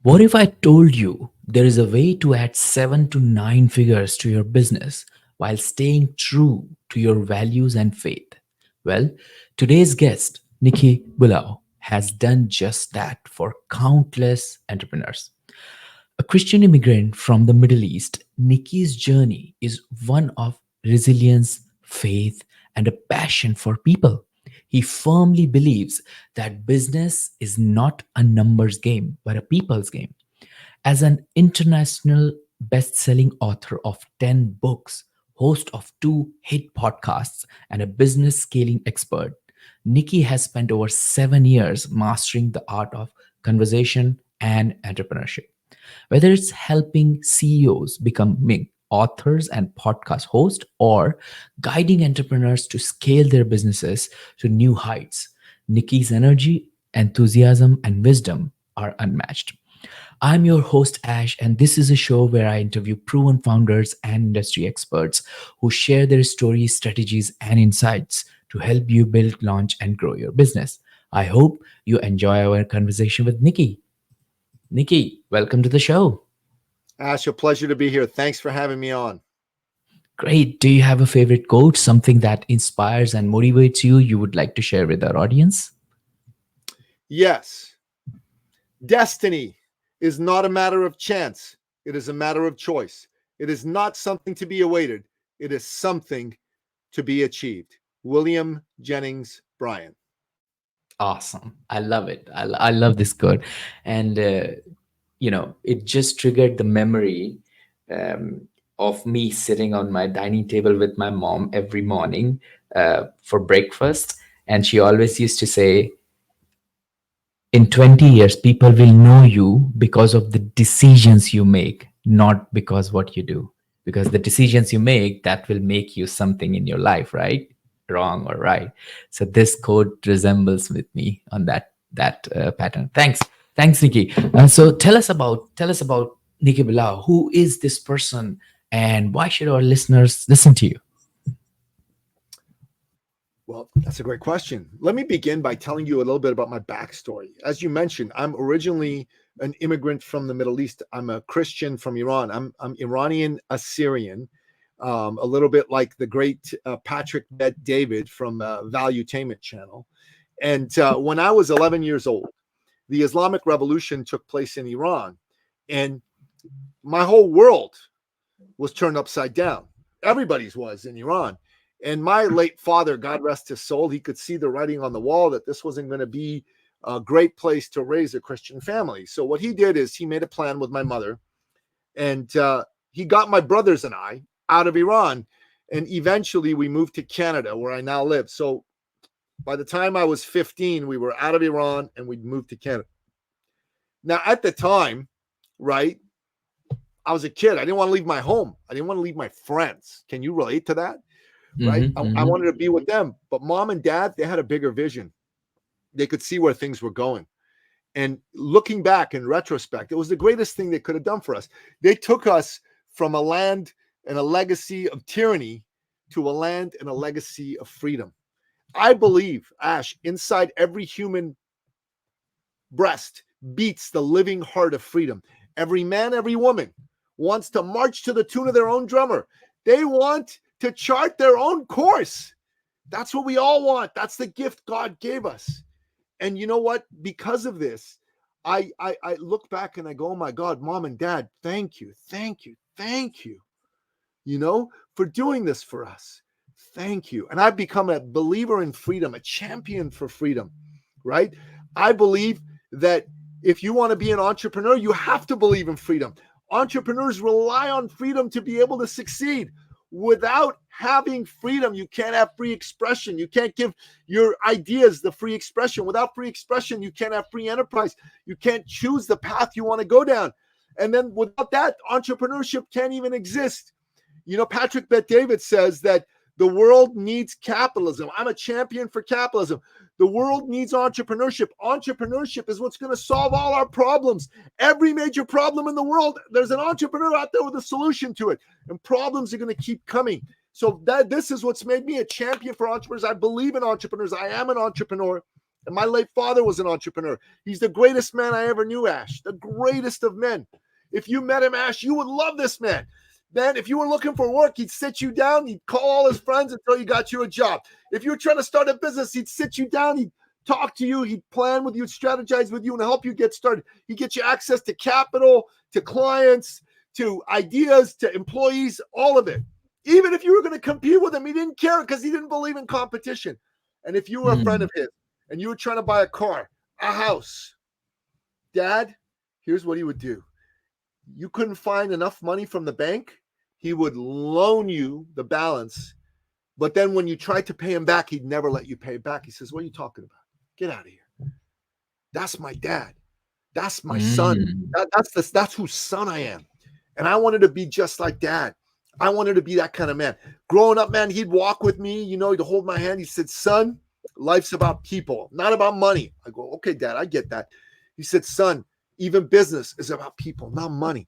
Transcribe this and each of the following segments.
What if I told you there is a way to add 7 to 9 figures to your business while staying true to your values and faith? Well, today's guest, Nikki Bulao, has done just that for countless entrepreneurs. A Christian immigrant from the Middle East, Nikki's journey is one of resilience, faith, and a passion for people. He firmly believes that business is not a numbers game, but a people's game. As an international best selling author of 10 books, host of 2 hit podcasts, and a business scaling expert, Nikki has spent over 7 years mastering the art of conversation and entrepreneurship. Whether it's helping CEOs becoming authors and podcast hosts or guiding entrepreneurs to scale their businesses to new heights, Nikki's energy, enthusiasm, and wisdom are unmatched. I'm your host, Ash, and this is a show where I interview proven founders and industry experts who share their stories, strategies, and insights to help you build, launch, and grow your business. I hope you enjoy our conversation with Nikki. Nikki, welcome to the show. Ash, a pleasure to be here. Thanks for having me on. Great. Do you have a favorite quote, something that inspires and motivates you would like to share with our audience? Yes, destiny is not a matter of chance, it is a matter of choice. It is not something to be awaited, it is something to be achieved. William Jennings Bryan. Awesome. I love it. I love this quote. And, it just triggered the memory um, of me sitting on my dining table with my mom every morning for breakfast. And she always used to say, in 20 years, people will know you because of the decisions you make, not because what you do. Because the decisions you make, that will make you something in your life, right? Wrong or right. So this quote resembles with me on that pattern. Thanks, Nikki. So tell us about Nikki Bilal. Who is this person, and why should our listeners listen to you? Well, that's a great question. Let me begin by telling you a little bit about my backstory. As you mentioned, I'm originally an immigrant from the Middle East. I'm a Christian from Iran. I'm Iranian Assyrian, a little bit like the great Patrick Bet David from Valuetainment Channel. And when I was 11 years old, the Islamic Revolution took place in Iran, and my whole world was turned upside down. Everybody's was in Iran. And my late father, God rest his soul, he could see the writing on the wall that this wasn't going to be a great place to raise a Christian family. So what he did is he made a plan with my mother, and he got my brothers and I out of Iran. And eventually we moved to Canada, where I now live. So by the time I was 15, we were out of Iran and we'd moved to Canada. Now, at the time, right, I was a kid. I didn't want to leave my home. I didn't want to leave my friends. Can you relate to that? Right? Mm-hmm, I mm-hmm. wanted to be with them. But mom and dad, they had a bigger vision. They could see where things were going. And looking back in retrospect, it was the greatest thing they could have done for us. They took us from a land and a legacy of tyranny to a land and a legacy of freedom. I believe, Ash, inside every human breast beats the living heart of freedom. Every man, every woman wants to march to the tune of their own drummer. They want to chart their own course. That's what we all want. That's the gift God gave us. And you know what? Because of this, I look back and I go, oh my God, mom and dad, thank you, thank you, thank you, for doing this for us. Thank you. And I've become a believer in freedom, a champion for freedom, right? I believe that if you want to be an entrepreneur, you have to believe in freedom. Entrepreneurs rely on freedom to be able to succeed. Without having freedom, you can't have free expression. You can't give your ideas the free expression. Without free expression, you can't have free enterprise. You can't choose the path you want to go down. And then without that, entrepreneurship can't even exist. Patrick Bet David says that the world needs capitalism. I'm a champion for capitalism. The world needs entrepreneurship. Entrepreneurship is what's going to solve all our problems. Every major problem in the world, there's an entrepreneur out there with a solution to it. And problems are going to keep coming. So this is what's made me a champion for entrepreneurs. I believe in entrepreneurs. I am an entrepreneur. And my late father was an entrepreneur. He's the greatest man I ever knew, Ash, the greatest of men. If you met him, Ash, you would love this man. Then, if you were looking for work, he'd sit you down, he'd call all his friends until you got you a job. If you were trying to start a business, he'd sit you down, he'd talk to you, he'd plan with you, strategize with you, and help you get started. He'd get you access to capital, to clients, to ideas, to employees, all of it. Even if you were going to compete with him, he didn't care because he didn't believe in competition. And if you were a friend of his and you were trying to buy a car, a house, Dad, here's what he would do. You couldn't find enough money from the bank, he would loan you the balance. But then when you tried to pay him back, he'd never let you pay it back. He says, what are you talking about? Get out of here. That's my dad. That's my son. That's whose son I am. And I wanted to be just like Dad. I wanted to be that kind of man. Growing up, man, he'd walk with me, he'd hold my hand. He said, son, life's about people, not about money. I go, okay, Dad, I get that. He said, son, even business is about people, not money.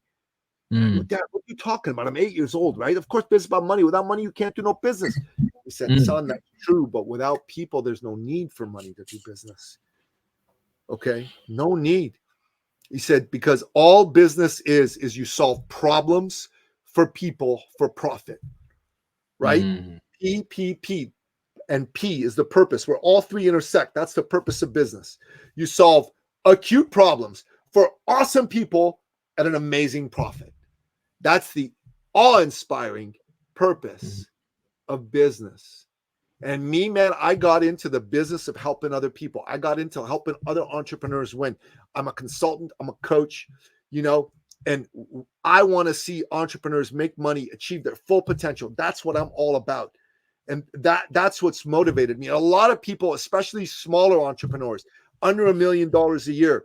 Go, Dad, what are you talking about? I'm 8 years old, right? Of course, business is about money. Without money, you can't do no business. He said, son, that's true, but without people, there's no need for money to do business. Okay, no need. He said, because all business is you solve problems for people for profit, right? PPP, and P is the purpose where all three intersect. That's the purpose of business. You solve acute problems for awesome people at an amazing profit. That's the awe-inspiring purpose of business. And me, man, I got into the business of helping other people. I got into helping other entrepreneurs win. I'm a consultant. I'm a coach, and I want to see entrepreneurs make money, achieve their full potential. That's what I'm all about. And that's what's motivated me. A lot of people, especially smaller entrepreneurs, under $1 million a year,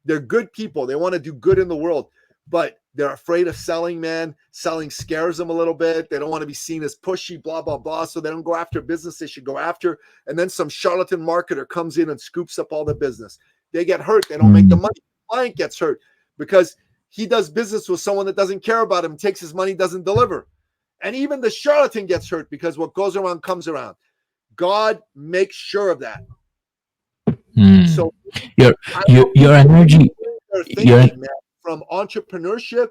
they're good people. They want to do good in the world, but they're afraid of selling, man. Selling scares them a little bit. They don't want to be seen as pushy, blah, blah, blah. So they don't go after business they should go after. And then some charlatan marketer comes in and scoops up all the business. They get hurt. They don't make the money. The client gets hurt because he does business with someone that doesn't care about him, takes his money, doesn't deliver. And even the charlatan gets hurt because what goes around comes around. God makes sure of that. So your energy, thinking, man, from entrepreneurship,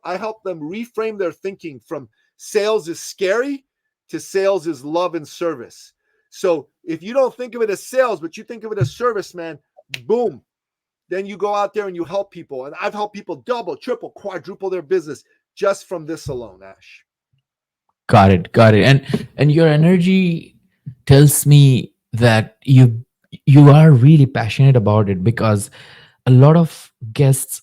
I help them reframe their thinking from sales is scary to sales is love and service. So if you don't think of it as sales, but you think of it as service, man, boom, then you go out there and you help people. And I've helped people double, triple, quadruple their business just from this alone, Ash. Got it. And your energy tells me that you are really passionate about it, because a lot of guests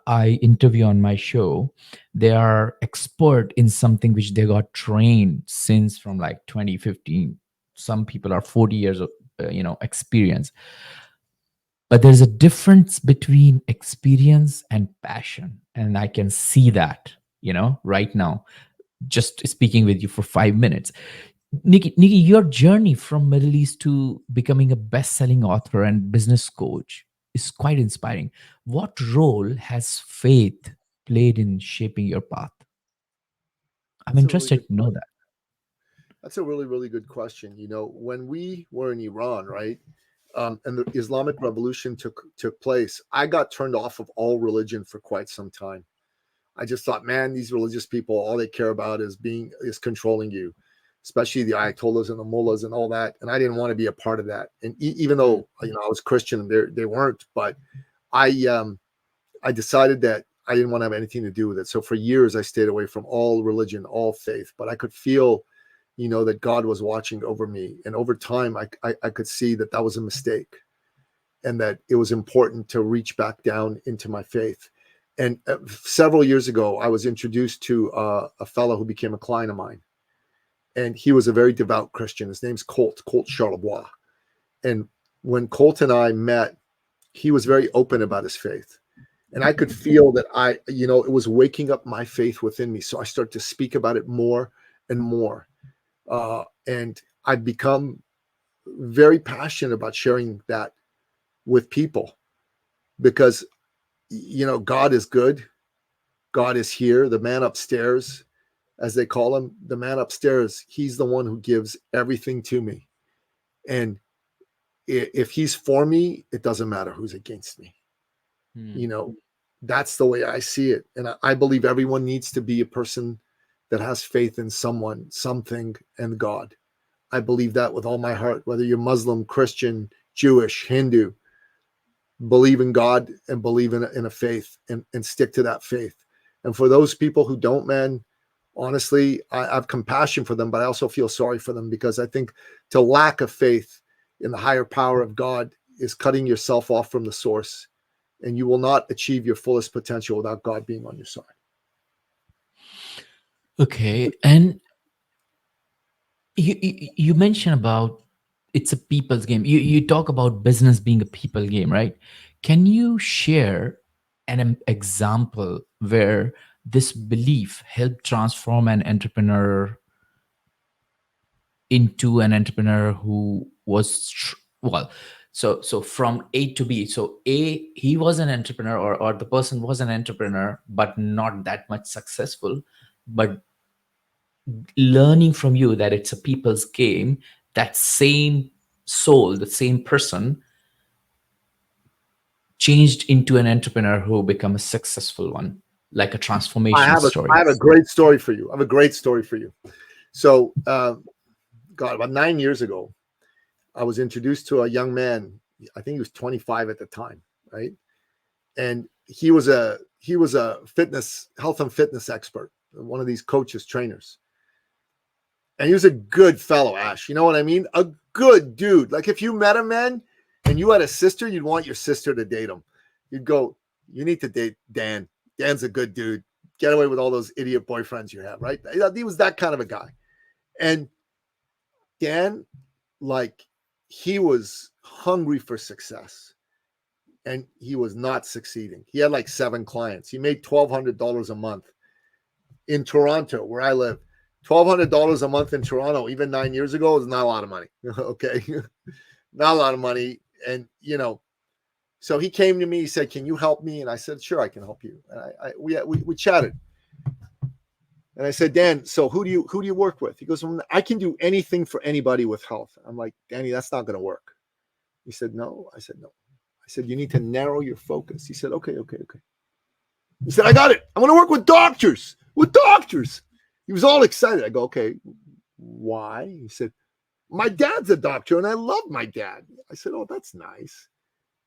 I interview on my show, they are expert in something which they got trained since from like 2015. Some people are 40 years of experience. But there's a difference between experience and passion, and I can see that right now, just speaking with you for 5 minutes. Nikki, your journey from Middle East to becoming a best-selling author and business coach is quite inspiring. What role has faith played in shaping your path? I'm interested to know that. That's a really, really good question. When we were in Iran, right, and the Islamic Revolution took place, I got turned off of all religion for quite some time. I just thought, man, these religious people, all they care about is controlling you, especially the Ayatollahs and the mullahs and all that. And I didn't want to be a part of that. And even though I was Christian, they weren't. But I decided that I didn't want to have anything to do with it. So for years, I stayed away from all religion, all faith. But I could feel, that God was watching over me. And over time, I could see that was a mistake, and that it was important to reach back down into my faith. And several years ago, I was introduced to a fellow who became a client of mine. And he was a very devout Christian. His name's Colt Charlebois. And when Colt and I met, he was very open about his faith. And I could feel that it was waking up my faith within me. So I started to speak about it more and more. And I've become very passionate about sharing that with people, because God is good. God is here. The man upstairs, as they call him, the man upstairs, he's the one who gives everything to me. And if he's for me, it doesn't matter who's against me. Hmm. You know, that's the way I see it. And I believe everyone needs to be a person that has faith in someone, something, and God. I believe that with all my heart, whether you're Muslim, Christian, Jewish, Hindu, believe in God and believe in a faith and stick to that faith. And for those people who don't, man, honestly, I have compassion for them, but I also feel sorry for them because I think to lack of faith in the higher power of God is cutting yourself off from the source, and you will not achieve your fullest potential without God being on your side. Okay. And you mentioned about it's a people's game. You talk about business being a people game, right? Can you share an example where this belief helped transform an entrepreneur into an entrepreneur who was well, so from A to B. So A, he was an entrepreneur, or the person was an entrepreneur but not that much successful, but learning from you that it's a people's game, that same soul, the same person changed into an entrepreneur who become a successful one, like a transformation I story. have a great story for you. I have a great story for you. So, God, about 9 years ago, I was introduced to a young man. I think he was 25 at the time, right? And he was a fitness, health and fitness expert, one of these coaches, trainers. And he was a good fellow, Ash. You know what I mean? A good dude. Like if you met him, man, and you had a sister, you'd want your sister to date him. You'd go, you need to date Dan. Dan's a good dude. Get away with all those idiot boyfriends you have, right? He was that kind of a guy. And Dan, like, he was hungry for success and he was not succeeding. He had like 7 clients. He made $1,200 a month in Toronto, where I live. $1,200 a month in Toronto, even 9 years ago, is not a lot of money. Okay. Not a lot of money. And, so he came to me, he said, can you help me? And I said, sure, I can help you. And we chatted. And I said, Dan, so who do you work with? He goes, well, I can do anything for anybody with health. I'm like, Danny, that's not going to work. He said, no. I said, no. I said, you need to narrow your focus. He said, okay. He said, I got it. I'm going to work with doctors. With doctors. He was all excited. I go, okay, why? He said, my dad's a doctor and I love my dad. I said, oh, that's nice.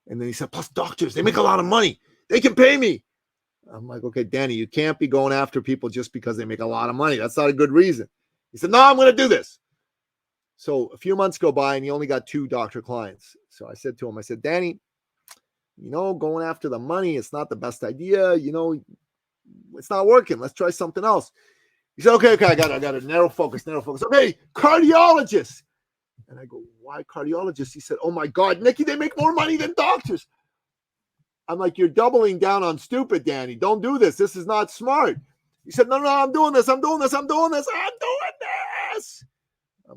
And then he said, plus doctors, they make a lot of money. They can pay me. I'm like, okay, Danny, you can't be going after people just because they make a lot of money. That's not a good reason. He said, no, I'm going to do this. So a few months go by and he only got 2 doctor clients. So I said to him, I said, Danny, going after the money, it's not the best idea. It's not working. Let's try something else. He said, okay, I got it. Narrow focus. Okay, cardiologist. And I go, why cardiologist? He said, oh my God, Nicky, they make more money than doctors. I'm like, you're doubling down on stupid, Danny. Don't do this. This is not smart. He said, no, I'm doing this. I'm doing this. I'm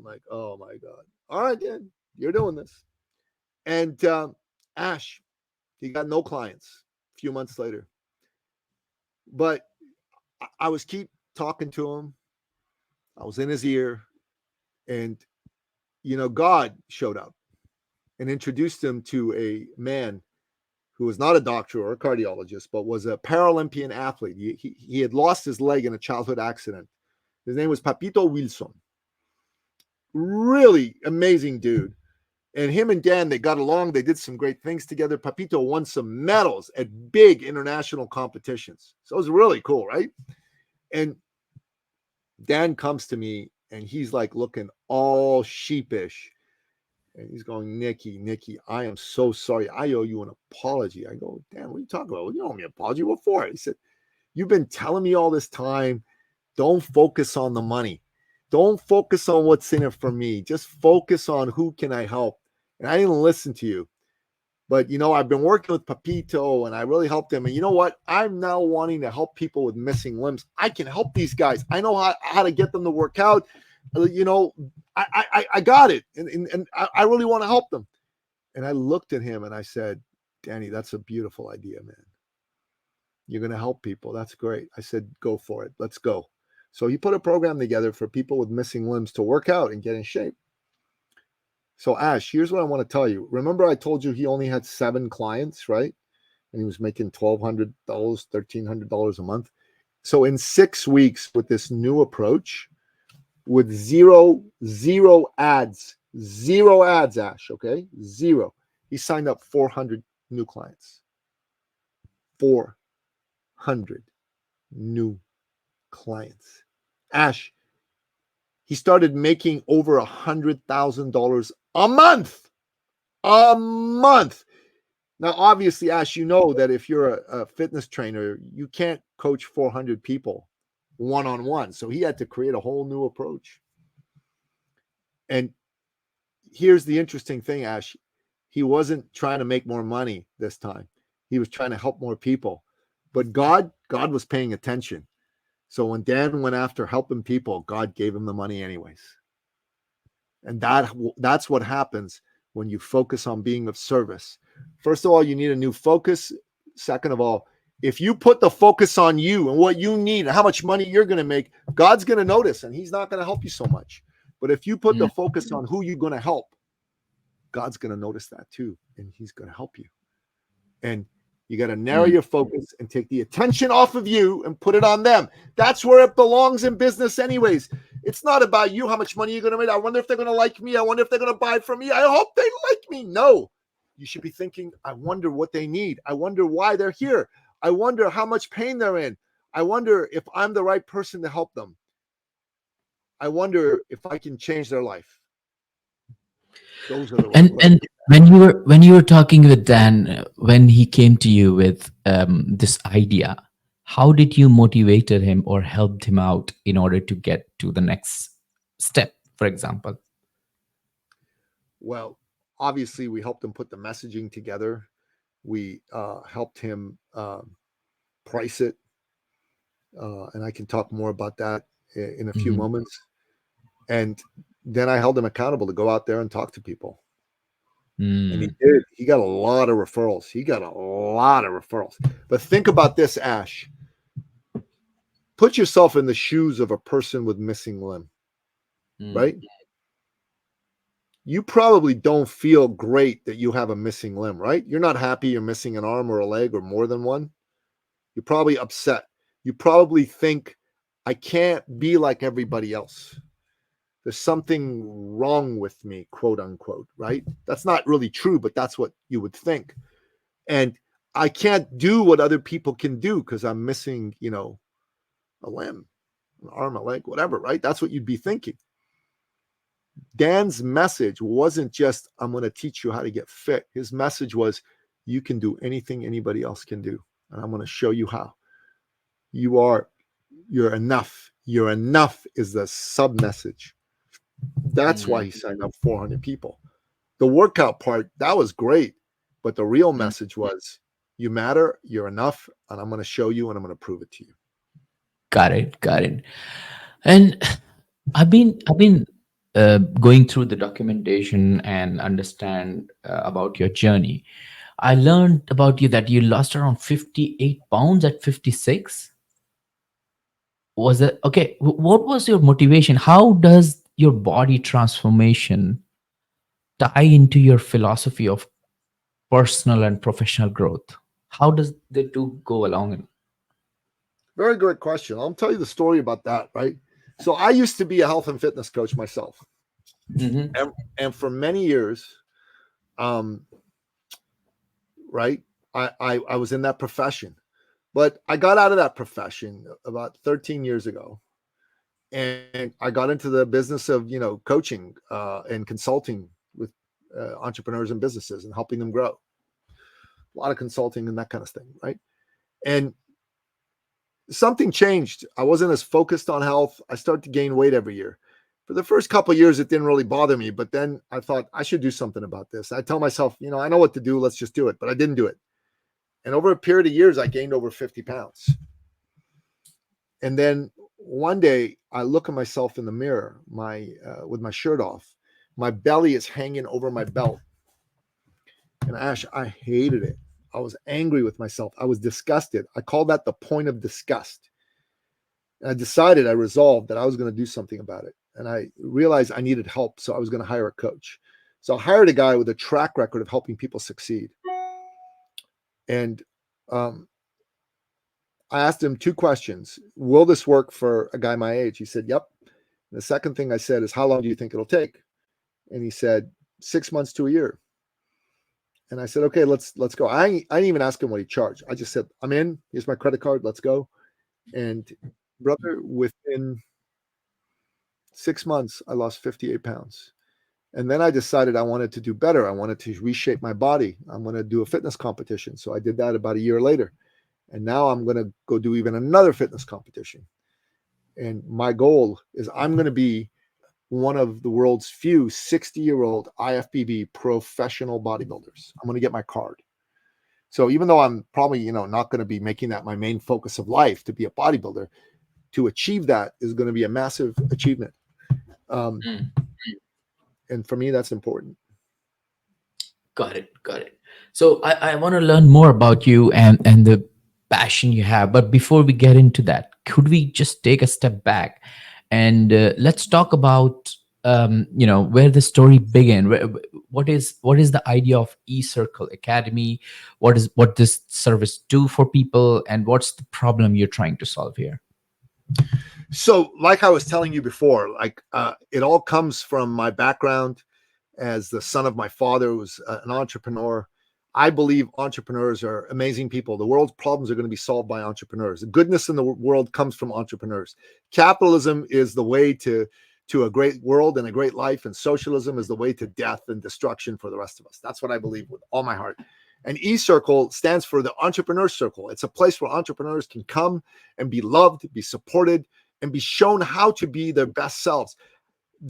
like, oh my God. All right, Dan, you're doing this. And Ash, he got no clients a few months later. But I was keep talking to him. I was in his ear. And, God showed up and introduced him to a man who was not a doctor or a cardiologist, but was a Paralympian athlete. He had lost his leg in a childhood accident. His name was Papito Wilson. Really amazing dude. And him and Dan, they got along. They did some great things together. Papito won some medals at big international competitions. So it was really cool, right? And Dan comes to me and he's like looking all sheepish. And he's going, Nicky, I am so sorry. I owe you an apology. I go, Dan, what are you talking about? You don't owe me an apology. What for? He said, you've been telling me all this time, don't focus on the money. Don't focus on what's in it for me. Just focus on who can I help. And I didn't listen to you. But, I've been working with Papito and I really helped him. And you know what? I'm now wanting to help people with missing limbs. I can help these guys. I know how to get them to work out. I got it. And I really want to help them. And I looked at him and I said, Danny, that's a beautiful idea, man. You're going to help people. That's great. I said, go for it. Let's go. So he put a program together for people with missing limbs to work out and get in shape. So Ash, here's what I want to tell you. Remember I told you he only had 7 clients, right? And he was making $1,200, $1,300 a month. So in 6 weeks with this new approach, with zero ads, Ash, okay? Zero. He signed up 400 new clients. 400 new clients. Ash, he started making over $100,000 a month. A month. Now, obviously, Ash, you know that if you're a fitness trainer, you can't coach 400 people one-on-one. So he had to create a whole new approach. And here's the interesting thing, Ash. He wasn't trying to make more money this time. He was trying to help more people. But God was paying attention. So when Dan went after helping people, God gave him the money anyways. And that's what happens when you focus on being of service. First of all, you need a new focus. Second of all, if you put the focus on you and what you need and how much money you're going to make, God's going to notice and he's not going to help you so much. But if you put the focus on who you're going to help, God's going to notice that too. And he's going to help you. And you got to narrow your focus and take the attention off of you and put it on them. That's where it belongs in business anyways. It's not about you, how much money you're going to make. I wonder if they're going to like me. I wonder if they're going to buy from me. I hope they like me. No, you should be thinking, I wonder what they need. I wonder why they're here. I wonder how much pain they're in. I wonder if I'm the right person to help them. I wonder if I can change their life. Those are the and when you were talking with Dan, when he came to you with this idea, how did you motivated him or helped him out in order to get to the next step, for example? Well, obviously we helped him put the messaging together. We helped him price it. And I can talk more about that in a few moments. And then I held him accountable to go out there and talk to people. And he did. He got a lot of referrals. But think about this, Ash. Put yourself in the shoes of a person with missing limb, right? You probably don't feel great that you have a missing limb, right? You're not happy you're missing an arm or a leg or more than one. You're probably upset. You probably think, I can't be like everybody else. There's something wrong with me, quote unquote, right? That's not really true, but that's what you would think. And I can't do what other people can do because I'm missing, a limb, an arm, a leg, whatever, right? That's what you'd be thinking. Dan's message wasn't just, I'm going to teach you how to get fit. His message was, you can do anything anybody else can do. And I'm going to show you how. You're enough. You're enough is the sub message. That's why he signed up 400 people. The workout part, that was great. But the real message was, you matter, you're enough, and I'm going to show you and I'm going to prove it to you. Got it. And I've been going through the documentation and understand about your journey. I learned about you that you lost around 58 pounds at 56. Was it okay? What was your motivation? How does your body transformation tie into your philosophy of personal and professional growth? How does the two go along? Very great question. I'll tell you the story about that, right? So I used to be a health and fitness coach myself. And for many years, right, I was in that profession. But I got out of that profession about 13 years ago. And I got into the business of, coaching and consulting with entrepreneurs and businesses and helping them grow. A lot of consulting and that kind of thing, right? And something changed. I wasn't as focused on health. I started to gain weight every year. For the first couple of years, it didn't really bother me. But then I thought I should do something about this. I tell myself, I know what to do. Let's just do it. But I didn't do it. And over a period of years, I gained over 50 pounds. And then one day I look at myself in the mirror, with my shirt off. My belly is hanging over my belt. And Ash, I hated it. I was angry with myself. I was disgusted. I call that the point of disgust. And I resolved that I was going to do something about it. And I realized I needed help. So I was going to hire a coach. So I hired a guy with a track record of helping people succeed. And I asked him 2 questions. Will this work for a guy my age? He said, yep. And the second thing I said is, how long do you think it'll take? And he said, 6 months to a year. And I said, okay, let's go. I didn't even ask him what he charged. I just said, I'm in. Here's my credit card. Let's go. And brother, within 6 months, I lost 58 pounds. And then I decided I wanted to do better. I wanted to reshape my body. I'm going to do a fitness competition. So I did that about a year later. And now I'm going to go do even another fitness competition. And my goal is I'm going to be one of the world's few 60-year-old IFBB professional bodybuilders. I'm going to get my card. So even though I'm probably, not going to be making that my main focus of life to be a bodybuilder, to achieve that is going to be a massive achievement. And for me, that's important. Got it. So I want to learn more about you and the passion you have. But before we get into that, could we just take a step back and let's talk about where the story began? What is the idea of eCircle Academy? What this service do for people, and what's the problem you're trying to solve here? So, like I was telling you before, it all comes from my background as the son of my father, who was an entrepreneur. I believe entrepreneurs are amazing people. The world's problems are going to be solved by entrepreneurs. The goodness in the world comes from entrepreneurs. Capitalism is the way to a great world and a great life, and socialism is the way to death and destruction for the rest of us. That's what I believe with all my heart. And eCircle stands for the Entrepreneur Circle. It's a place where entrepreneurs can come and be loved, be supported, and be shown how to be their best selves,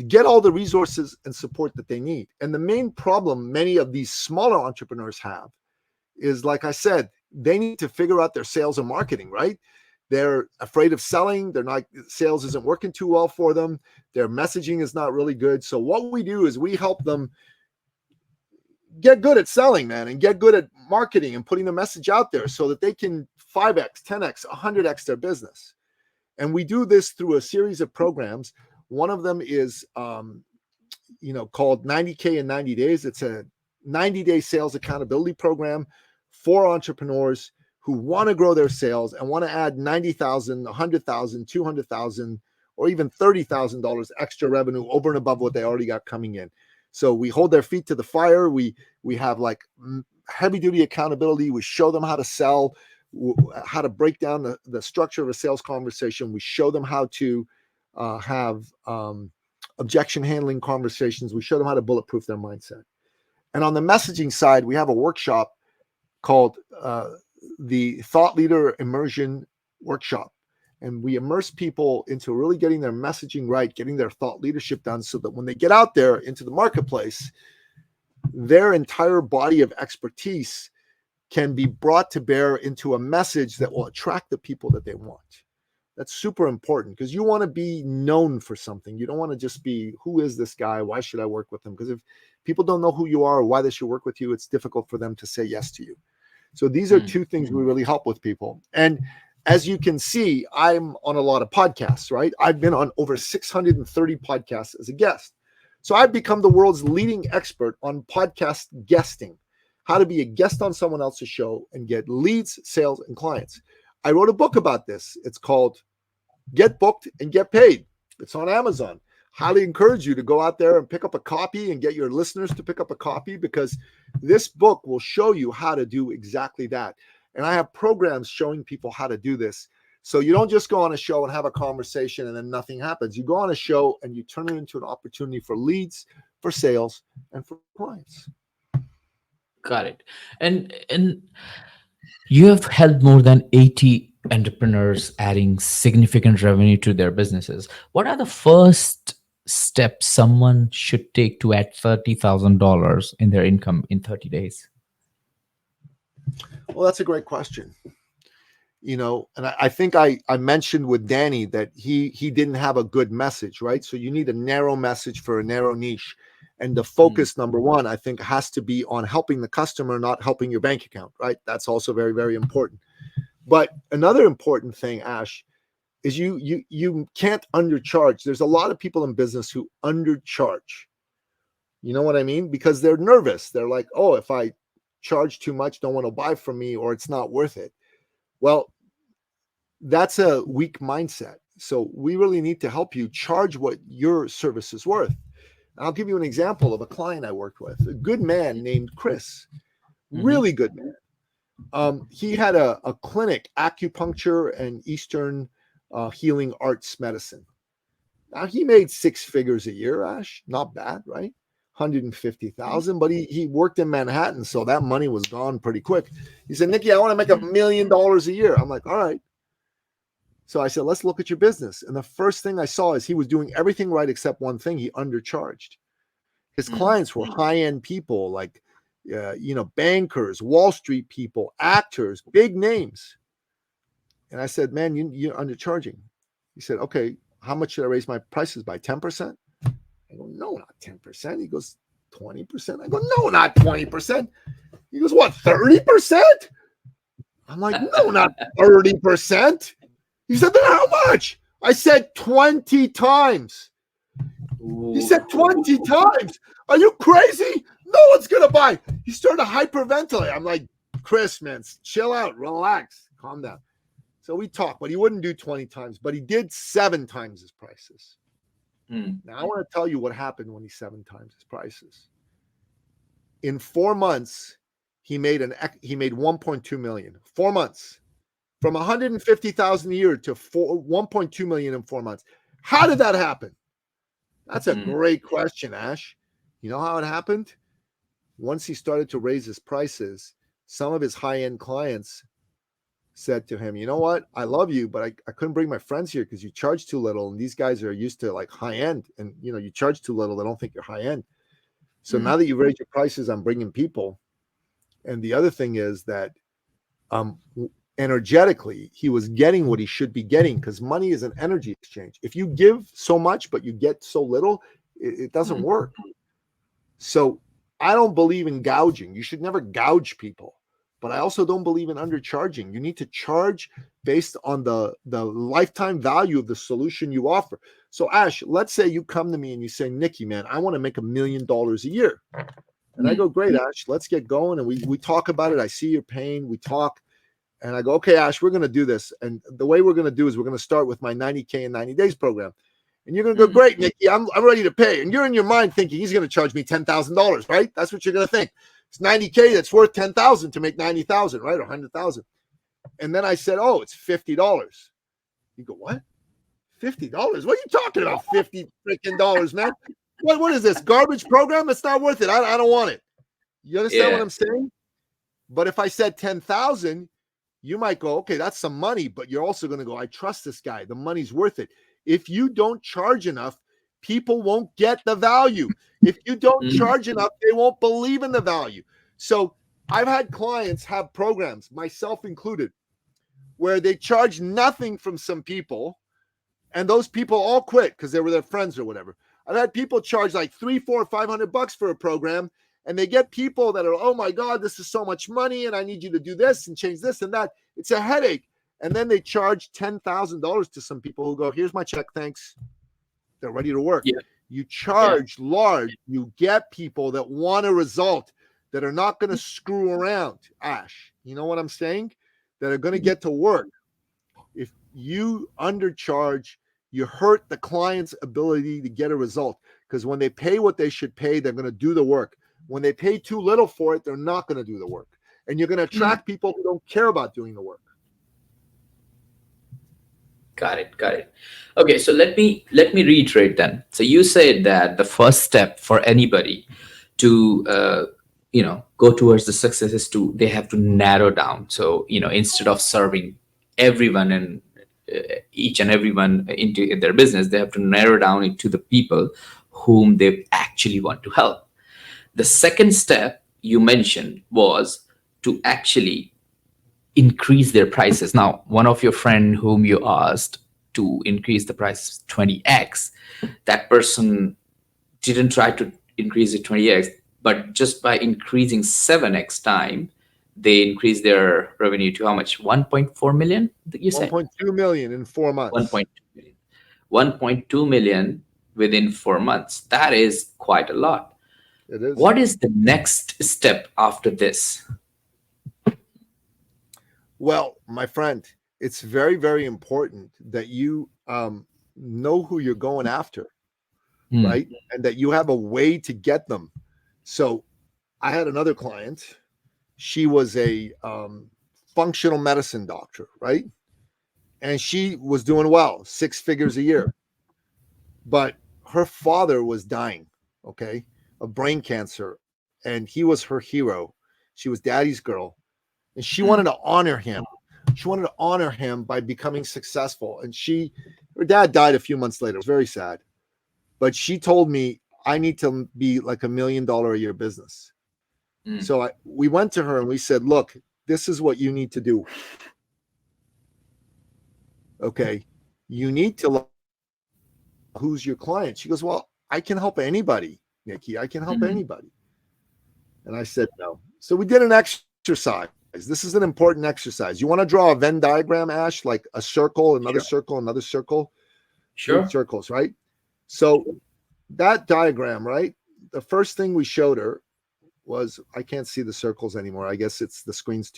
get all the resources and support that they need. And the main problem many of these smaller entrepreneurs have is, like I said, they need to figure out their sales and marketing, right? They're afraid of selling. Sales isn't working too well for them. Their messaging is not really good. So what we do is we help them get good at selling, man, and get good at marketing and putting the message out there so that they can 5x, 10x, 100x their business. And we do this through a series of programs. One of them is, called 90K in 90 days. It's a 90-day sales accountability program for entrepreneurs who want to grow their sales and want to add $90,000, $100,000, $200,000, or even $30,000 extra revenue over and above what they already got coming in. So we hold their feet to the fire. We have heavy duty accountability. We show them how to sell, how to break down the structure of a sales conversation. We show them how to have objection handling conversations. We show them how to bulletproof their mindset. And on the messaging side, we have a workshop called the Thought Leader Immersion Workshop. And we immerse people into really getting their messaging right, getting their thought leadership done, so that when they get out there into the marketplace, their entire body of expertise can be brought to bear into a message that will attract the people that they want. That's super important, because you want to be known for something. You don't want to just be, who is this guy? Why should I work with him? Because if people don't know who you are or why they should work with you, it's difficult for them to say yes to you. So these are two things we really help with people. And as you can see, I'm on a lot of podcasts, right? I've been on over 630 podcasts as a guest. So I've become the world's leading expert on podcast guesting, how to be a guest on someone else's show and get leads, sales, and clients. I wrote a book about this. It's called Get Booked and Get Paid. It's on Amazon. Highly encourage you to go out there and pick up a copy and get your listeners to pick up a copy, because this book will show you how to do exactly that. And I have programs showing people how to do this. So you don't just go on a show and have a conversation and then nothing happens. You go on a show and you turn it into an opportunity for leads, for sales, and for clients. Got it. And you have helped more than 80 entrepreneurs, adding significant revenue to their businesses. What are the first steps someone should take to add $30,000 in their income in 30 days? Well, that's a great question. And I think I mentioned with Danny that he didn't have a good message, right? So you need a narrow message for a narrow niche. And the focus, number one, I think, has to be on helping the customer, not helping your bank account, right? That's also very, very important. But another important thing, Ash, is you can't undercharge. There's a lot of people in business who undercharge You know what I mean? Because they're nervous. They're like, oh, if I charge too much, no one will buy from me, or it's not worth it. Well, that's a weak mindset. So we really need to help you charge what your service is worth. I'll give you an example of a client I worked with, a good man named Chris, really good man. He had a clinic, acupuncture and Eastern healing arts medicine. Now he made 6 figures a year, Ash, not bad, right? 150,000, but he worked in Manhattan, so that money was gone pretty quick. He said, Nikki, I want to make $1 million a year. I'm like, all right. So I said, let's look at your business. And the first thing I saw is he was doing everything right except one thing. He undercharged. His clients were high-end people like, bankers, Wall Street people, actors, big names. And I said, man, you're undercharging. He said, okay, how much should I raise my prices by? 10%? I go, no, not 10%. He goes, 20%. I go, no, not 20%. He goes, what, 30%? I'm like, no, not 30%. He said, then how much? I said 20 times. He said 20 times. Are you crazy? No one's going to buy. He started to hyperventilate. I'm like, Chris, man, chill out, relax, calm down. So we talked, but he wouldn't do 20 times, but he did 7 times his prices. Now I want to tell you what happened when he 7 times his prices. In 4 months, he made 1.2 million. 4 months. From 150,000 a year to 1.2 million in 4 months. How did that happen? That's a great question, Ash. You know how it happened? Once he started to raise his prices, some of his high-end clients said to him, you know what? I love you, but I couldn't bring my friends here because you charge too little. And these guys are used to like high-end. And, you charge too little. They don't think you're high-end. So now that you raise your prices, I'm bringing people. And the other thing is that energetically, he was getting what he should be getting because money is an energy exchange. If you give so much, but you get so little, it doesn't work. So I don't believe in gouging. You should never gouge people. But I also don't believe in undercharging. You need to charge based on the lifetime value of the solution you offer. So Ash, let's say you come to me and you say, Nikki, man, I want to make $1 million a year. And I go, great, Ash, let's get going. And we talk about it. I see your pain. We talk. And I go, okay, Ash, we're going to do this. And the way we're going to do is we're going to start with my 90K in 90 days program. And you're going to go, great, Nikki, I'm ready to pay. And you're in your mind thinking he's going to charge me $10,000, right? That's what you're going to think. It's 90K that's worth 10,000 to make 90,000, right? Or 100,000. And then I said, oh, it's $50. You go, what? $50? What are you talking about? $50 freaking dollars, man. What is this? Garbage program? It's not worth it. I don't want it. You understand what I'm saying? But if I said 10,000, you might go, okay, that's some money, but you're also going to go, I trust this guy. The money's worth it. If you don't charge enough, people won't get the value. If you don't charge enough, they won't believe in the value. So I've had clients have programs, myself included, where they charge nothing from some people, and those people all quit because they were their friends or whatever. I've had people charge like $300, $400, $500 for a program, and they get people that are, oh my God, this is so much money, and I need you to do this and change this and that. It's a headache. And then they charge $10,000 to some people who go, here's my check, thanks. They're ready to work. You charge large. You get people that want a result, that are not going to screw around, Ash. You know what I'm saying? That are going to get to work. If you undercharge, you hurt the client's ability to get a result. Because when they pay what they should pay, they're going to do the work. When they pay too little for it, they're not going to do the work. And you're going to attract people who don't care about doing the work. Got it. Okay, so let me reiterate then. So you said that the first step for anybody to go towards the success is they have to narrow down. So instead of serving everyone and each and everyone in their business, they have to narrow down it to the people whom they actually want to help. The second step you mentioned was to actually increase their prices. Now, one of your friend whom you asked to increase the price 20x, that person didn't try to increase it 20x, but just by increasing 7x time, they increased their revenue to how much? 1.4 million, you said? 1.2 million in 4 months. 1.2 million. 1.2 million within 4 months. That is quite a lot. It is. What is the next step after this? Well, my friend, it's very, very important that you know who you're going after, Hmm. right? And that you have a way to get them. So I had another client. She was a functional medicine doctor, right? And she was doing well, 6 figures a year. But her father was dying, okay, of brain cancer. And he was her hero. She was daddy's girl. And she wanted Hmm. to honor him. She wanted to honor him by becoming successful. And her dad died a few months later. It was very sad. But she told me, I need to be like $1 million a year business. Hmm. So we went to her and we said, look, this is what you need to do. Okay. You need to who's your client? She goes, well, I can help anybody, Nikki. I can help Hmm. anybody. And I said, no. So we did an exercise. This is an important exercise. You want to draw a Venn diagram, Ash, like a circle, another Sure. circle, another circle, three Sure. circles, right? So that diagram, right? The first thing we showed her was I can't see the circles anymore. I guess it's the screen's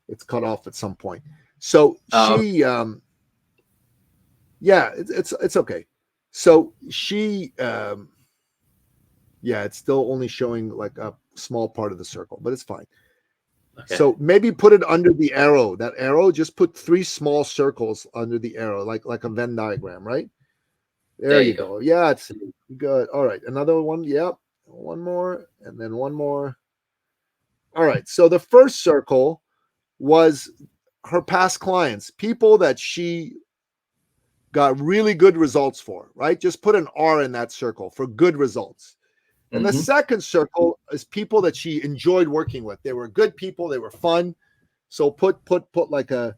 it's cut off at some point. So Uh, she yeah, it's okay. So she yeah, it's still only showing like a small part of the circle, but it's fine. okay. So maybe put it under the arrow. That arrow, just put three small circles under the arrow, like a Venn diagram, right? There There you you go. go. Yeah, it's good. All right, another one. Yep, one more, and then one more. All right. So the first circle was her past clients, people that she got really good results for, right? Just put an R in that circle for good results. And the Hmm. second circle is people that she enjoyed working with. They were good people, they were fun. So put like a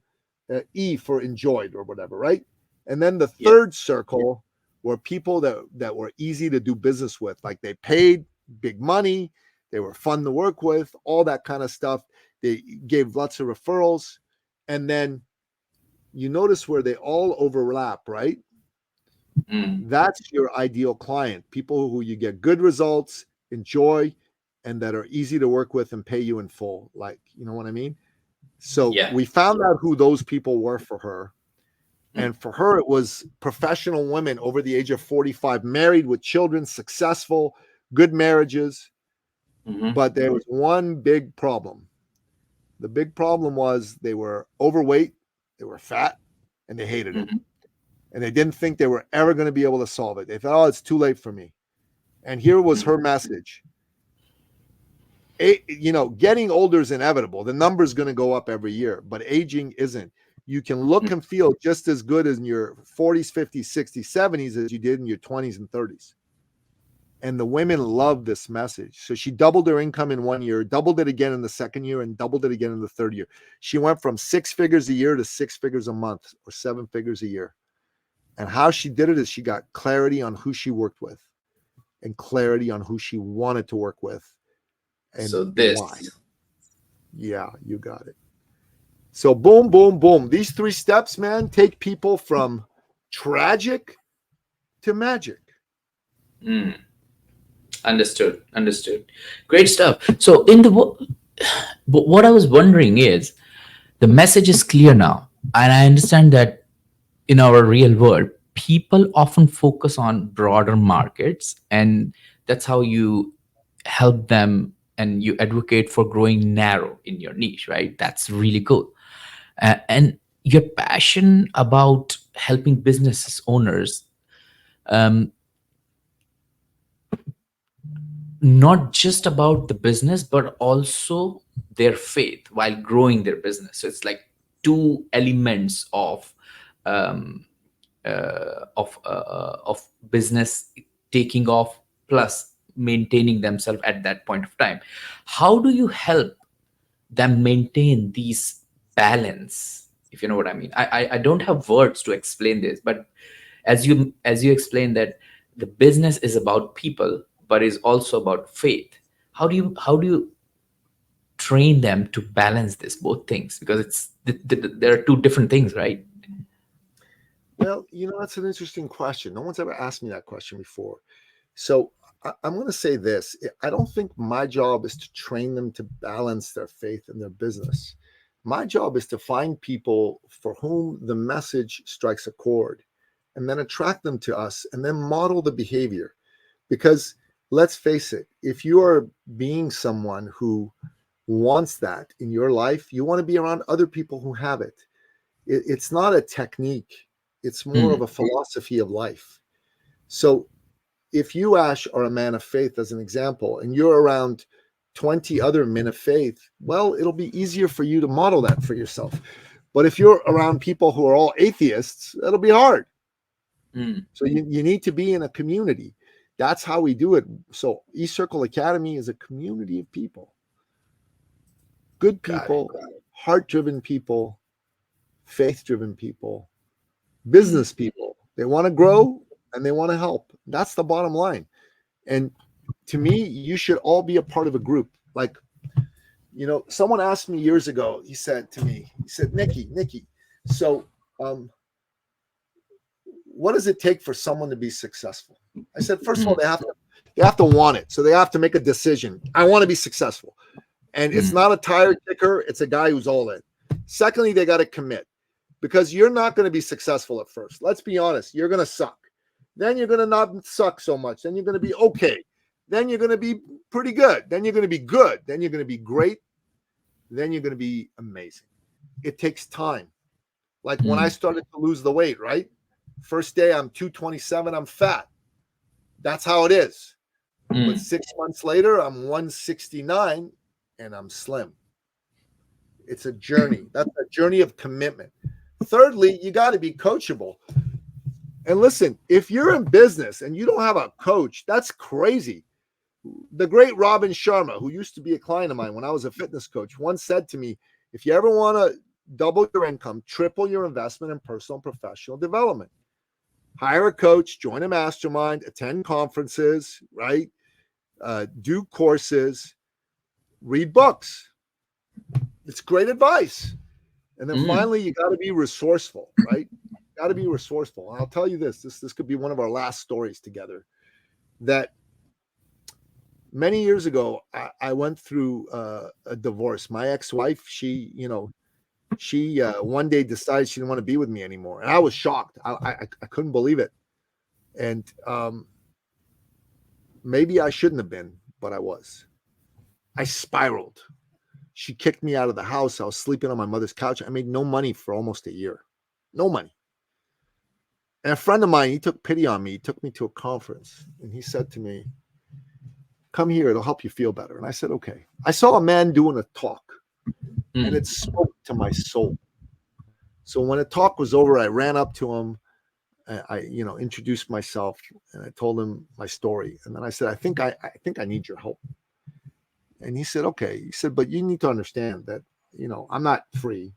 E for enjoyed or whatever, right? And then the Yeah. third circle were people that were easy to do business with, like they paid big money, they were fun to work with, all that kind of stuff. They gave lots of referrals, and then you notice where they all overlap, right? Mm. That's your ideal client, people who you get good results, enjoy, and that are easy to work with and pay you in full. Like, you know what I mean? So Yeah. we found out who those people were for her. Mm. And for her, it was professional women over the age of 45, married with children, successful, good marriages. Hmm. But there was one big problem. The big problem was they were overweight, they were fat, and they hated it. Hmm. And they didn't think they were ever going to be able to solve it. They thought, oh, it's too late for me. And here was her message. Getting older is inevitable. The number's going to go up every year, but aging isn't. You can look and feel just as good in your 40s, 50s, 60s, 70s as you did in your 20s and 30s. And the women love this message. So she doubled her income in 1 year, doubled it again in the second year, and doubled it again in the third year. She went from 6 figures a year to 6 figures a month or 7 figures a year. And how she did it is she got clarity on who she worked with and clarity on who she wanted to work with and So this. why. Yeah, you got it. So boom, boom, boom. These three steps, man, take people from tragic to magic. Mm. Understood. Understood. Great stuff. So in the but what I was wondering is the message is clear now, and I understand that in our real world, people often focus on broader markets, and that's how you help them and you advocate for growing narrow in your niche, right? That's really cool. And your passion about helping business owners, um, not just about the business but also their faith while growing their business. So it's like two elements um, of business taking off plus maintaining themselves at that point of time. How do you help them maintain these balance, if you know what I mean? I don't have words to explain this, but as you explain that the business is about people but is also about faith, how do you train them to balance this both things, because there are two different things, right? Well, that's an interesting question. No one's ever asked me that question before. So I'm going to say this. I don't think my job is to train them to balance their faith and their business. My job is to find people for whom the message strikes a chord and then attract them to us and then model the behavior. Because let's face it, if you are being someone who wants that in your life, you want to be around other people who have it. It's not a technique, it's more of Mm, a philosophy of life. So if you, Ash, are a man of faith, as an example, and you're around 20 other men of faith, well, it'll be easier for you to model that for yourself. But if you're around people who are all atheists, it'll be hard. mm, So you need to be in a community. That's how we do it. So eCircle Academy is a community of people, good got it. people, heart-driven people, faith-driven people, Mm, business people. They want to grow and they want to help. That's the bottom line. And to me, you should all be a part of a group. Like, someone asked me years ago, he said to me, he said, Nikki, so what does it take for someone to be successful? I said, first of all, mm, they have to want it. So they have to make a decision. I want to be successful. And it's mm, not a tire kicker, it's a guy who's all in. Secondly, they got to commit, because you're not going to be successful at first. Let's be honest, you're going to suck. Then you're going to not suck so much. Then you're going to be okay. Then you're going to be pretty good. Then you're going to be good. Then you're going to be great. Then you're going to be amazing. It takes time. Like when I mm, started to lose the weight, right? First day, I'm 227, I'm fat. That's how it is. But mm, 6 months later, I'm 169 and I'm slim. It's a journey. That's a journey of commitment. Thirdly, you got to be coachable. And listen, if you're in business and you don't have a coach, that's crazy. The great Robin Sharma, who used to be a client of mine when I was a fitness coach, once said to me, if you ever want to double your income, triple your investment in personal and professional development, hire a coach, join a mastermind, attend conferences, right? Do courses, read books. It's great advice. And then mm, finally, you got to be resourceful, right? Got to be resourceful. And I'll tell you this could be one of our last stories together. That many years ago, I went through a divorce. My ex-wife, she one day decided she didn't want to be with me anymore, and I was shocked. I couldn't believe it, and maybe I shouldn't have been, but I was. I spiraled. She kicked me out of the house. I was sleeping on my mother's couch. I made no money for almost a year, no money. And a friend of mine, he took pity on me. He took me to a conference, and he said to me, "Come here; it'll help you feel better." And I said, "Okay." I saw a man doing a talk, and it mm, spoke to my soul. So when the talk was over, I ran up to him. I introduced myself, and I told him my story. And then I said, I think I need your help. And he said, okay. He said, but you need to understand that, I'm not free.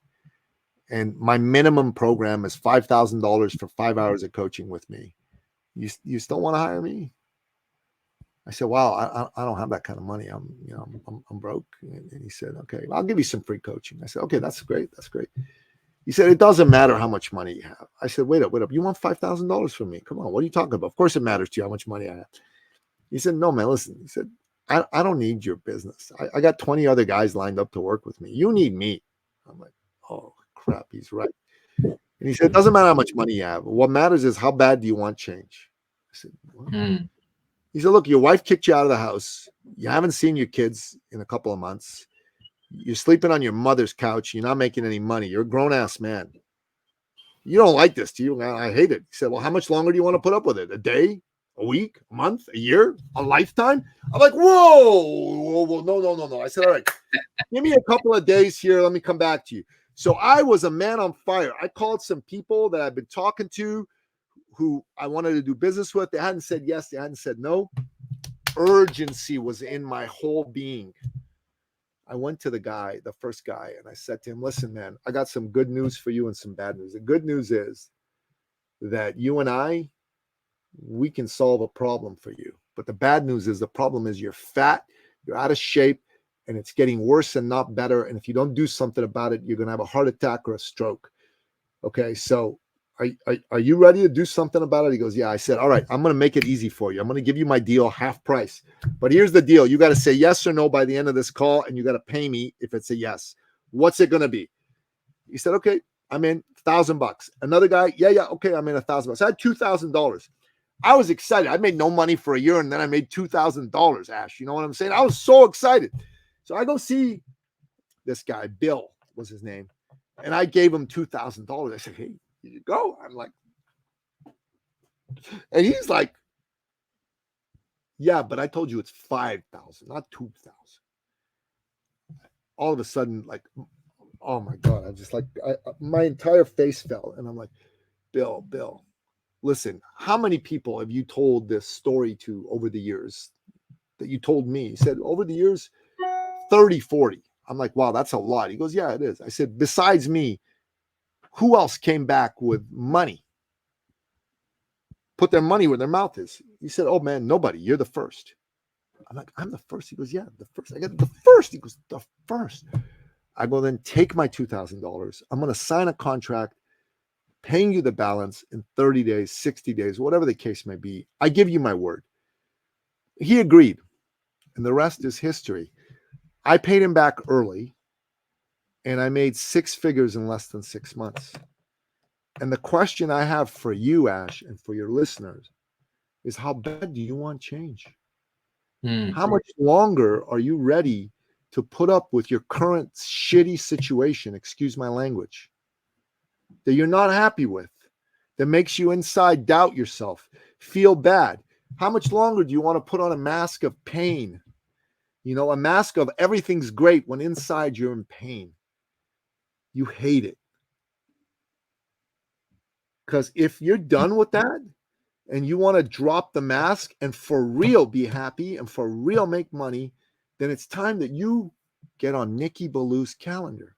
And my minimum program is $5,000 for 5 hours of coaching with me. You still want to hire me? I said, wow, I don't have that kind of money. I'm broke. And he said, okay, well, I'll give you some free coaching. I said, okay, that's great. That's great. He said, it doesn't matter how much money you have. I said, wait up. You want $5,000 from me? Come on. What are you talking about? Of course it matters to you how much money I have. He said, no, man, listen. He said, I don't need your business. I got 20 other guys lined up to work with me. You need me. I'm like, oh, crap. He's right. And he said, it doesn't matter how much money you have. What matters is how bad do you want change? I said, what? mm, He said, look, your wife kicked you out of the house. You haven't seen your kids in a couple of months. You're sleeping on your mother's couch. You're not making any money. You're a grown ass man. You don't like this, do you? I hate it. He said, well, how much longer do you want to put up with it? A day, a week, a month, a year, a lifetime? I'm like, whoa, no. I said, all right, give me a couple of days here. Let me come back to you. So I was a man on fire. I called some people that I've been talking to who I wanted to do business with. They hadn't said yes. They hadn't said no. Urgency was in my whole being. I went to the first guy, and I said to him, listen, man, I got some good news for you and some bad news. The good news is that you and we can solve a problem for you. But the bad news is the problem is you're fat, you're out of shape, and it's getting worse and not better. And if you don't do something about it, you're going to have a heart attack or a stroke. Okay. So are you ready to do something about it? He goes, yeah. I said, all right, I'm going to make it easy for you. I'm going to give you my deal half price. But here's the deal. You got to say yes or no by the end of this call, and you got to pay me if it's a yes. What's it going to be? He said, okay, I'm in $1,000. Another guy, yeah, okay, I'm in $1,000. I had $2,000. I was excited. I made no money for a year, and then I made $2,000, Ash. You know what I'm saying? I was so excited. So I go see this guy, Bill was his name, and I gave him $2,000. I said, hey, here you go. I'm like, and he's like, yeah, but I told you it's 5,000, not 2,000. All of a sudden, like, oh my God, I'm just like, my entire face fell. And I'm like, Bill, listen, how many people have you told this story to over the years that you told me? He said, over the years, 30, 40. I'm like, wow, that's a lot. He goes, yeah, it is. I said, besides me, who else came back with money? Put their money where their mouth is. He said, oh man, nobody. You're the first. I'm like, I'm the first. He goes, yeah, the first. I got the first. He goes, the first. I go, then take my $2,000. I'm going to sign a contract paying you the balance in 30 days, 60 days, whatever the case may be. I give you my word. He agreed. And the rest is history. I paid him back early, and I made 6 figures in less than 6 months. And the question I have for you, Ash, and for your listeners is, how bad do you want change? How much longer are you ready to put up with your current shitty situation, excuse my language, that you're not happy with, that makes you inside doubt yourself, feel bad? How much longer do you want to put on a mask of pain? You know, a mask of everything's great when inside you're in pain. You hate it. Because if you're done with that and you want to drop the mask and for real be happy and for real make money, then it's time that you get on Nikki Ballou's calendar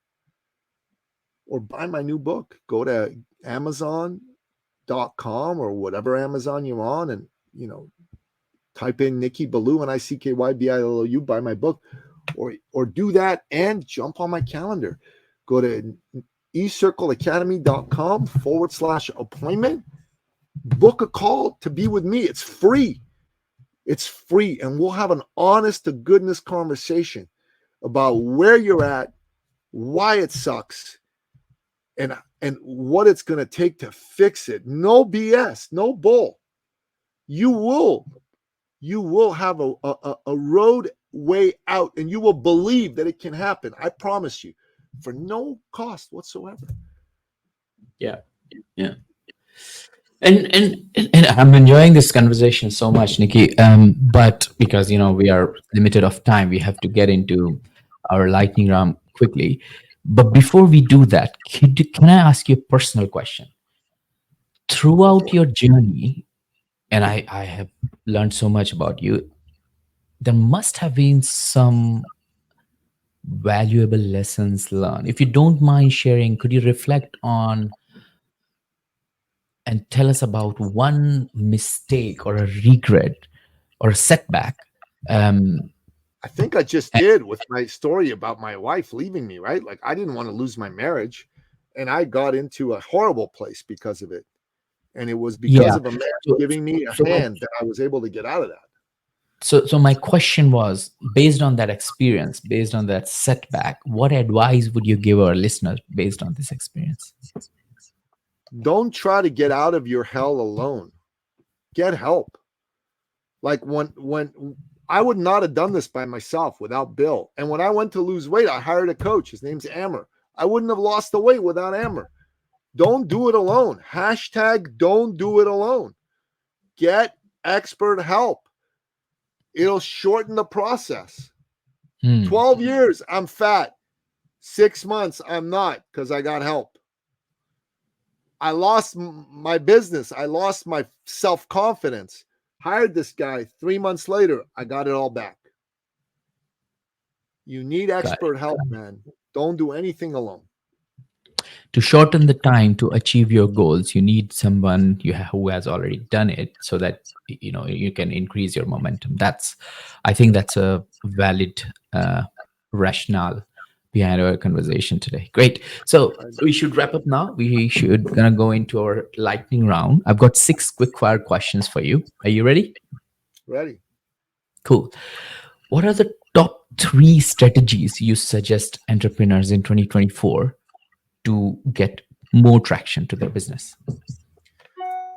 or buy my new book. Go to Amazon.com or whatever Amazon you're on, and, you know, type in Nikki Ballou, NICKYBILLOU, buy my book, or do that and jump on my calendar. Go to eCircleacademy.com/appointment. Book a call to be with me. It's free. It's free. And we'll have an honest to goodness conversation about where you're at, why it sucks, and what it's going to take to fix it. No BS, no bull. You will have a road way out, and you will believe that it can happen. I promise you, for no cost whatsoever. Yeah. And I'm enjoying this conversation so much, Nikki. But because, you know, we are limited of time, we have to get into our lightning round quickly. But before we do that, can I ask you a personal question? Throughout your journey, and I have learned so much about you, there must have been some valuable lessons learned. If you don't mind sharing, could you reflect on and tell us about one mistake or a regret or a setback? I think I just did with my story about my wife leaving me, right? Like, I didn't want to lose my marriage, and I got into a horrible place because of it. And it was because Yeah. of a man giving me a hand that I was able to get out of that. So my question was, based on that experience, based on that setback, what advice would you give our listeners based on this experience? Don't try to get out of your hell alone. Get help. Like when I would not have done this by myself without Bill. And when I went to lose weight, I hired a coach. His name's Amber. I wouldn't have lost the weight without Amber. Don't do it alone. Hashtag don't do it alone. Get expert help. It'll shorten the process. 12 years, I'm fat. 6 months, I'm not, because I got help. I lost my business. I lost my self-confidence. Hired this guy. 3 months later, I got it all back. You need expert help, man. Don't do anything alone. To shorten the time to achieve your goals, you need someone who has already done it, so that, you know, you can increase your momentum. I think that's a valid rationale, behind our conversation today. Great. So we should wrap up now. We should gonna go into our lightning round. I've got 6 quick fire questions for you. Are you ready? Ready? Cool. What are the top 3 strategies you suggest entrepreneurs in 2024 to get more traction to their business?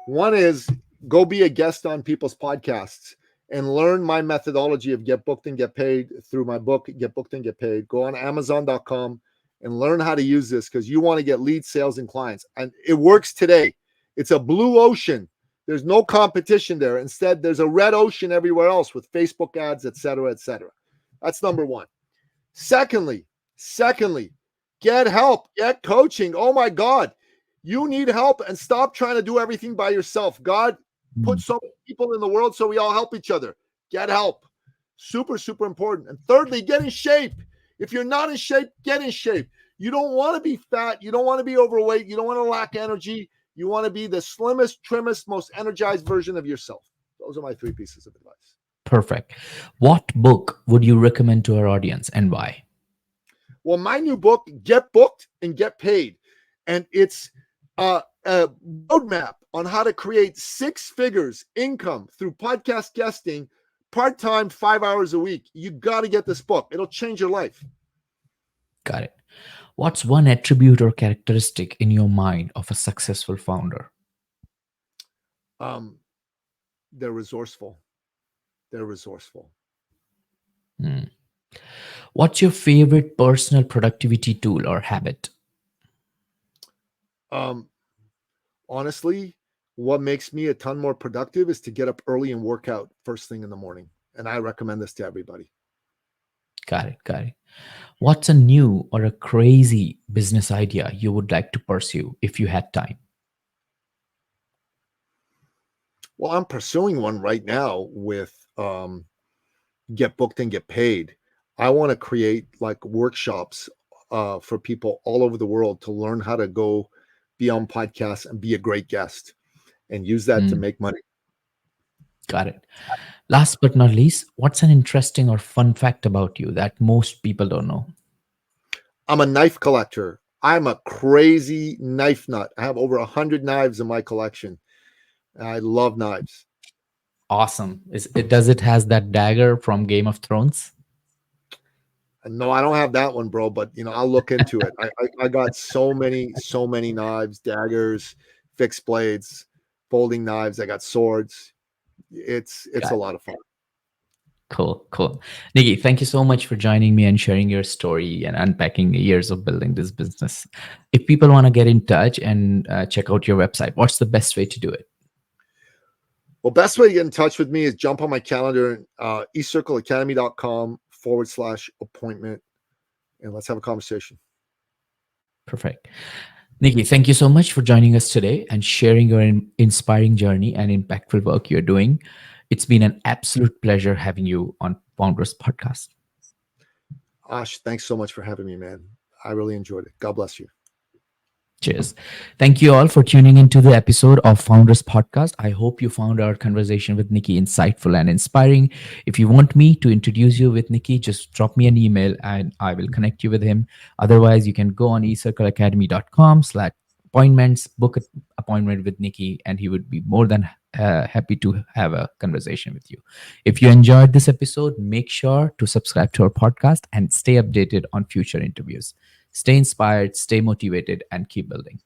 One is go be a guest on people's podcasts and learn my methodology of get booked and get paid through my book, Get Booked and Get Paid. Go on Amazon.com and learn how to use this because you want to get lead sales and clients. And it works today. It's a blue ocean. There's no competition there. Instead, there's a red ocean everywhere else with Facebook ads, et cetera, et cetera. That's number one. Secondly, get help, get coaching. Oh my God. You need help and stop trying to do everything by yourself. God put so many people in the world so we all help each other. Get help. Super, super important. And thirdly, get in shape. If you're not in shape, get in shape. You don't want to be fat. You don't want to be overweight. You don't want to lack energy. You want to be the slimmest, trimmest, most energized version of yourself. Those are my 3 pieces of advice. Perfect. What book would you recommend to our audience and why? Well, my new book, Get Booked and Get Paid. And it's a roadmap on how to create 6 figures income through podcast guesting, part-time, 5 hours a week. You got to get this book. It'll change your life. Got it. What's one attribute or characteristic in your mind of a successful founder? They're resourceful. What's your favorite personal productivity tool or habit? Honestly, what makes me a ton more productive is to get up early and work out first thing in the morning. And I recommend this to everybody. Got it. What's a new or a crazy business idea you would like to pursue if you had time? Well, I'm pursuing one right now with Get Booked and Get Paid. I want to create like workshops for people all over the world to learn how to go be on podcasts and be a great guest and use that to make money. Got it. Last but not least, what's an interesting or fun fact about you that most people don't know? I'm a knife collector. I'm a crazy knife nut. I have over 100 knives in my collection. I love knives. Awesome. Does it has that dagger from Game of Thrones? No, I don't have that one, bro. But I'll look into it. I got so many knives, daggers, fixed blades, folding knives. I got swords. It's a lot of fun. Cool. Nikki, thank you so much for joining me and sharing your story and unpacking years of building this business. If people want to get in touch and check out your website, what's the best way to do it? Well, best way to get in touch with me is jump on my calendar, ecircleacademy.com/appointment, and let's have a conversation. Perfect. Nikki, thank you so much for joining us today and sharing your inspiring journey and impactful work you're doing. It's been an absolute pleasure having you on Founders Podcast. Ash, thanks so much for having me, man. I really enjoyed it. God bless you. Cheers. Thank you all for tuning into the episode of Founders Podcast. I hope you found our conversation with Nikki insightful and inspiring. If you want me to introduce you with Nikki, just drop me an email and I will connect you with him. Otherwise, you can go on ecircleacademy.com/appointments, book an appointment with Nikki, and he would be more than happy to have a conversation with you. If you enjoyed this episode, make sure to subscribe to our podcast and stay updated on future interviews. Stay inspired, stay motivated, and keep building.